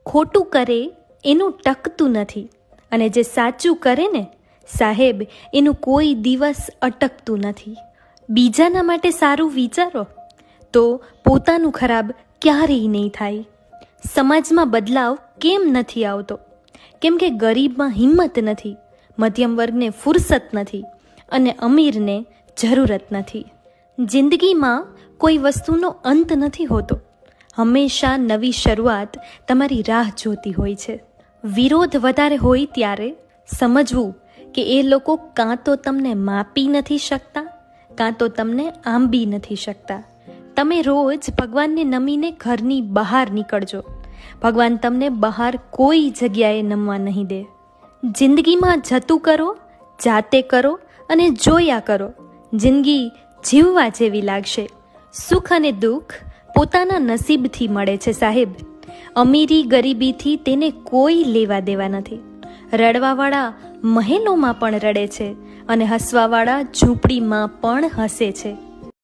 ખોટું કરે એનું ટકતું નથી, અને જે સાચું કરે ને સાહેબ એનું કોઈ દિવસ અટકતું નથી. બીજાના માટે સારું વિચારો તો પોતાનું ખરાબ ક્યારેય નહીં થાય. સમાજમાં બદલાવ કેમ નથી આવતો? કેમ કે ગરીબમાં હિંમત નથી, મધ્યમ વર્ગને ફુરસત નથી અને અમીરને જરૂરત નથી. જિંદગીમાં કોઈ વસ્તુનો અંત નથી હોતો. હંમેશા નવી શરૂઆત તમારી રાહ જોતી હોય છે. વિરોધ વધારે હોય ત્યારે સમજવું કે એ લોકો કાં તો તમને માપી નથી શકતા, કાં તો તમને આંબી નથી શકતા. તમે રોજ ભગવાનને નમીને ઘરની બહાર નીકળજો. ભગવાન તમને બહાર કોઈ જગ્યાએ નમવા નહીં દે. જિંદગીમાં જતું કરો, જાતે કરો અને જોયા કરો. જિંદગી જીવવા જેવી લાગશે. સુખ અને દુઃખ પોતાના નસીબથી મળે છે સાહેબ. અમીરી ગરીબીથી તેને કોઈ લેવા દેવા નથી. રડવાવાળા મહેલોમાં પણ રડે છે અને હસવાવાળા ઝૂંપડીમાં પણ હસે છે.